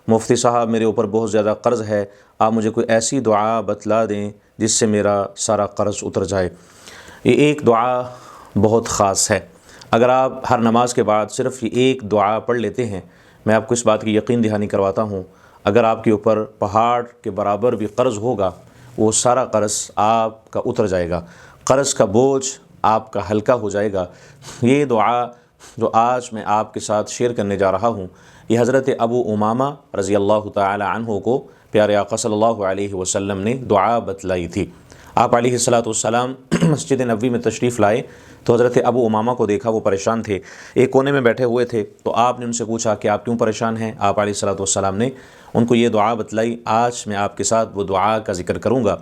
مفتی صاحب میرے اوپر بہت زیادہ قرض ہے، آپ مجھے کوئی ایسی دعا بتلا دیں جس سے میرا سارا قرض اتر جائے۔ یہ ایک دعا بہت خاص ہے، اگر آپ ہر نماز کے بعد صرف یہ ایک دعا پڑھ لیتے ہیں، میں آپ کو اس بات کی یقین دہانی کرواتا ہوں، اگر آپ کے اوپر پہاڑ کے برابر بھی قرض ہوگا، وہ سارا قرض آپ کا اتر جائے گا، قرض کا بوجھ آپ کا ہلکا ہو جائے گا۔ یہ دعا جو آج میں آپ کے ساتھ شیئر کرنے جا رہا ہوں، یہ حضرت ابو امامہ رضی اللہ تعالی عنہ کو پیارے آقا صلی اللہ علیہ وسلم نے دعا بتلائی تھی۔ آپ علیہ السلام مسجد نبوی میں تشریف لائے تو حضرت ابو امامہ کو دیکھا، وہ پریشان تھے، ایک کونے میں بیٹھے ہوئے تھے، تو آپ نے ان سے پوچھا کہ آپ کیوں پریشان ہیں؟ آپ علیہ السلام نے ان کو یہ دعا بتلائی۔ آج میں آپ کے ساتھ وہ دعا کا ذکر کروں گا۔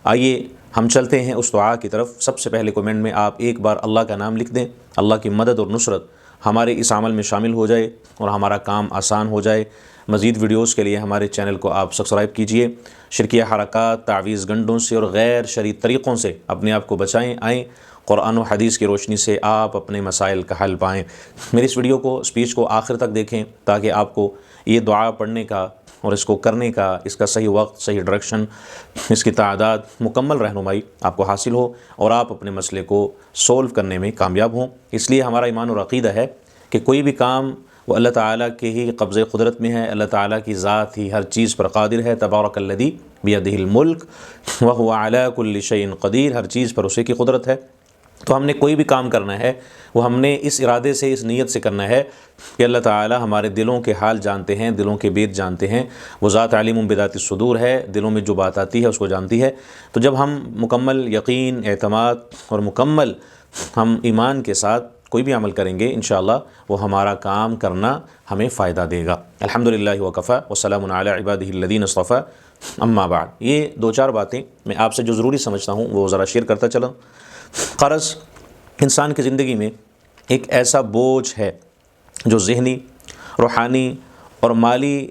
آئیے ہم چلتے ہیں اس دعا کی طرف۔ سب سے پہلے کومنٹ میں آپ ایک بار اللہ کا نام لکھ دیں، اللہ کی مدد اور نصرت ہمارے اس عمل میں شامل ہو جائے اور ہمارا کام آسان ہو جائے۔ مزید ویڈیوز کے لیے ہمارے چینل کو آپ سبسکرائب کیجئے۔ شرکیہ حرکات، تعویذ گنڈوں سے اور غیر شرعی طریقوں سے اپنے آپ کو بچائیں، آئیں قرآن و حدیث کی روشنی سے آپ اپنے مسائل کا حل پائیں۔ میری اس ویڈیو کو، اسپیچ کو آخر تک دیکھیں تاکہ آپ کو یہ دعا پڑھنے کا اور اس کو کرنے کا، اس کا صحیح وقت، صحیح ڈائریکشن، اس کی تعداد، مکمل رہنمائی آپ کو حاصل ہو اور آپ اپنے مسئلے کو سولو کرنے میں کامیاب ہوں۔ اس لیے ہمارا ایمان اور عقیدہ ہے کہ کوئی بھی کام وہ اللہ تعالیٰ کے ہی قبضہ قدرت میں ہے، اللہ تعالیٰ کی ذات ہی ہر چیز پر قادر ہے۔ تبارک الذی بیدہ الملک وہو علی کل شیء قدیر، ہر چیز پر اسی کی قدرت ہے۔ تو ہم نے کوئی بھی کام کرنا ہے وہ ہم نے اس ارادے سے، اس نیت سے کرنا ہے کہ اللہ تعالیٰ ہمارے دلوں کے حال جانتے ہیں، دلوں کے بیت جانتے ہیں، وہ ذات علیم بذات الصدور ہے، دلوں میں جو بات آتی ہے اس کو جانتی ہے۔ تو جب ہم مکمل یقین، اعتماد اور مکمل ہم ایمان کے ساتھ کوئی بھی عمل کریں گے، انشاءاللہ وہ ہمارا کام کرنا ہمیں فائدہ دے گا۔ الحمدللہ وکفی وسلام علی عبادہ الذین اصطفی، اما بعد۔ یہ دو چار باتیں میں آپ سے جو ضروری سمجھتا ہوں وہ ذرا شیئر کرتا چلوں۔ قرض انسان کی زندگی میں ایک ایسا بوجھ ہے جو ذہنی، روحانی اور مالی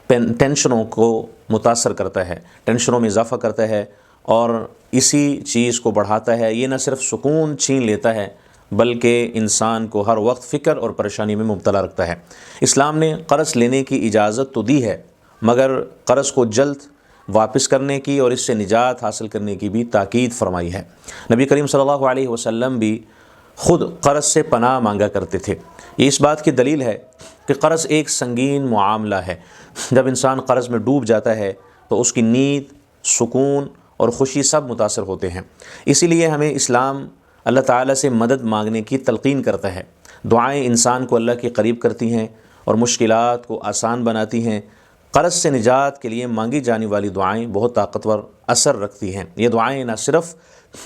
ٹینشنوں کو متاثر کرتا ہے، ٹینشنوں میں اضافہ کرتا ہے اور اسی چیز کو بڑھاتا ہے۔ یہ نہ صرف سکون چھین لیتا ہے بلکہ انسان کو ہر وقت فکر اور پریشانی میں مبتلا رکھتا ہے۔ اسلام نے قرض لینے کی اجازت تو دی ہے، مگر قرض کو جلد واپس کرنے کی اور اس سے نجات حاصل کرنے کی بھی تاکید فرمائی ہے۔ نبی کریم صلی اللہ علیہ وسلم بھی خود قرض سے پناہ مانگا کرتے تھے۔ یہ اس بات کی دلیل ہے کہ قرض ایک سنگین معاملہ ہے۔ جب انسان قرض میں ڈوب جاتا ہے تو اس کی نیند، سکون اور خوشی سب متاثر ہوتے ہیں۔ اسی لیے ہمیں اسلام اللہ تعالیٰ سے مدد مانگنے کی تلقین کرتا ہے۔ دعائیں انسان کو اللہ کے قریب کرتی ہیں اور مشکلات کو آسان بناتی ہیں۔ قرض سے نجات کے لیے مانگی جانے والی دعائیں بہت طاقتور اثر رکھتی ہیں۔ یہ دعائیں نہ صرف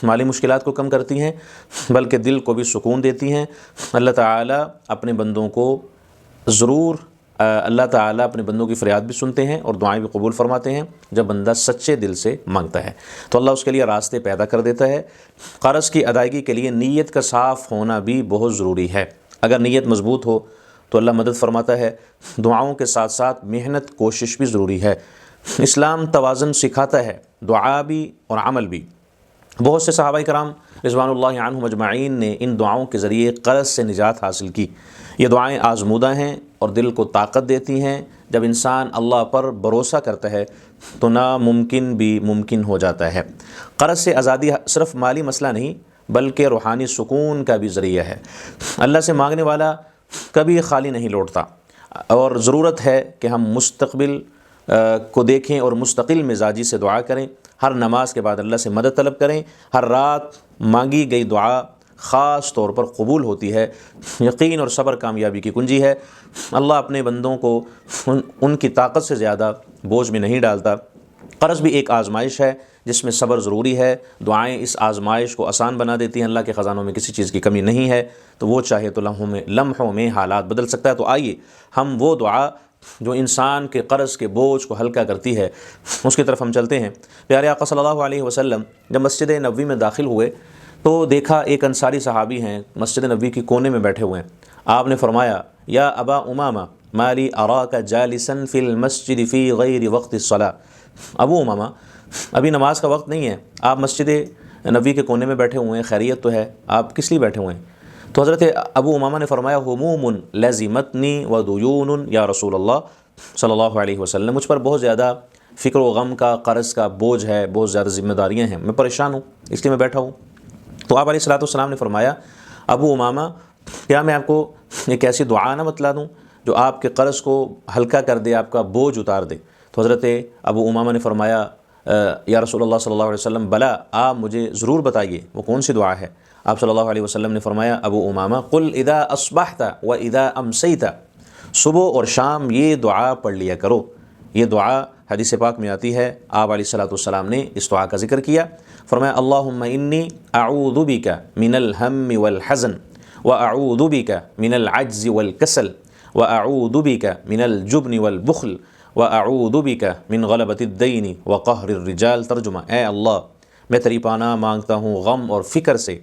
مالی مشکلات کو کم کرتی ہیں بلکہ دل کو بھی سکون دیتی ہیں۔ اللہ تعالیٰ اپنے بندوں کی فریاد بھی سنتے ہیں اور دعائیں بھی قبول فرماتے ہیں جب بندہ سچے دل سے مانگتا ہے، تو اللہ اس کے لیے راستے پیدا کر دیتا ہے۔ قرض کی ادائیگی کے لیے نیت کا صاف ہونا بھی بہت ضروری ہے۔ اگر نیت مضبوط ہو تو اللہ مدد فرماتا ہے۔ دعاؤں کے ساتھ ساتھ محنت، کوشش بھی ضروری ہے۔ اسلام توازن سکھاتا ہے، دعا بھی اور عمل بھی۔ بہت سے صحابہ کرام رضوان اللہ عنہم اجمعین نے ان دعاؤں کے ذریعے قرض سے نجات حاصل کی۔ یہ دعائیں آزمودہ ہیں اور دل کو طاقت دیتی ہیں۔ جب انسان اللہ پر بھروسہ کرتا ہے تو ناممکن بھی ممکن ہو جاتا ہے۔ قرض سے آزادی صرف مالی مسئلہ نہیں بلکہ روحانی سکون کا بھی ذریعہ ہے۔ اللہ سے مانگنے والا کبھی خالی نہیں لوٹتا، اور ضرورت ہے کہ ہم مستقبل کو دیکھیں اور مستقل مزاجی سے دعا کریں۔ ہر نماز کے بعد اللہ سے مدد طلب کریں۔ ہر رات مانگی گئی دعا خاص طور پر قبول ہوتی ہے۔ یقین اور صبر کامیابی کی کنجی ہے۔ اللہ اپنے بندوں کو ان کی طاقت سے زیادہ بوجھ میں نہیں ڈالتا۔ قرض بھی ایک آزمائش ہے جس میں صبر ضروری ہے۔ دعائیں اس آزمائش کو آسان بنا دیتی ہیں۔ اللہ کے خزانوں میں کسی چیز کی کمی نہیں ہے، تو وہ چاہے تو لمحوں میں حالات بدل سکتا ہے۔ تو آئیے ہم وہ دعا جو انسان کے قرض کے بوجھ کو ہلکا کرتی ہے اس کی طرف ہم چلتے ہیں۔ پیارے آقا صلی اللہ علیہ وسلم جب مسجد نبوی میں داخل ہوئے تو دیکھا ایک انصاری صحابی ہیں مسجد نبوی کے کونے میں بیٹھے ہوئے ہیں۔ آپ نے فرمایا، یا ابا امامہ ما لی اراک جالسا فی المسجد فی غیر وقت الصلاۃ۔ ابو امامہ، ابھی نماز کا وقت نہیں ہے، آپ مسجد نبوی کے کونے میں بیٹھے ہوئے ہیں، خیریت تو ہے، آپ کس لیے بیٹھے ہوئے ہیں؟ تو حضرت ابو امامہ نے فرمایا، ہموم لزمتنی ودیون یا رسول اللہ صلی اللہ علیہ وسلم مجھ پر بہت زیادہ فکر و غم کا، قرض کا بوجھ ہے، بہت زیادہ ذمہ داریاں ہیں، میں پریشان ہوں، اس لیے میں بیٹھا ہوں۔ تو آپ علیہ الصلوۃ والسلام نے فرمایا ابو امامہ کیا میں آپ کو ایک ایسی دعا نہ بتلا دوں جو آپ کے قرض کو ہلکا کر دے، آپ کا بوجھ اتار دے؟ تو حضرت ابو امامہ نے فرمایا یا رسول اللہ صلی اللہ علیہ وسلم بلا، آپ مجھے ضرور بتائیے وہ کون سی دعا ہے۔ آپ صلی اللہ علیہ وسلم نے فرمایا ابو امامہ قل اذا اصبحت و اذا امسیت، صبح اور شام یہ دعا پڑھ لیا کرو۔ یہ دعا حدیث پاک میں آتی ہے، آپ علیہ الصلوۃ والسلام نے اس دعا کا ذکر کیا، فرمایا اللہم انی اعوذ بک من الہم والحزن واعوذ بک من العجز والکسل واعوذ بک من الجبن والبخل واعوذ بک من غلبۃ الدین وقہر الرجال۔ ترجمہ، اے اللہ میں تیری پناہ مانگتا ہوں غم اور فکر سے،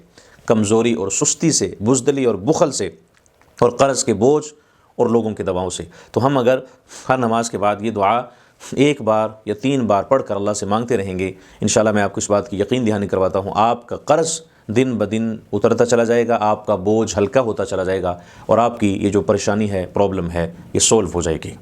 کمزوری اور سستی سے، بزدلی اور بخل سے، اور قرض کے بوجھ اور لوگوں کے دباؤ سے۔ تو ہم اگر ہر نماز کے بعد یہ دعا ایک بار یا 3 بار پڑھ کر اللہ سے مانگتے رہیں گے، انشاءاللہ میں آپ کو اس بات کی یقین دہانی کرواتا ہوں، آپ کا قرض دن بدن اترتا چلا جائے گا، آپ کا بوجھ ہلکا ہوتا چلا جائے گا، اور آپ کی یہ جو پریشانی ہے، پرابلم ہے، یہ سولو ہو جائے گی۔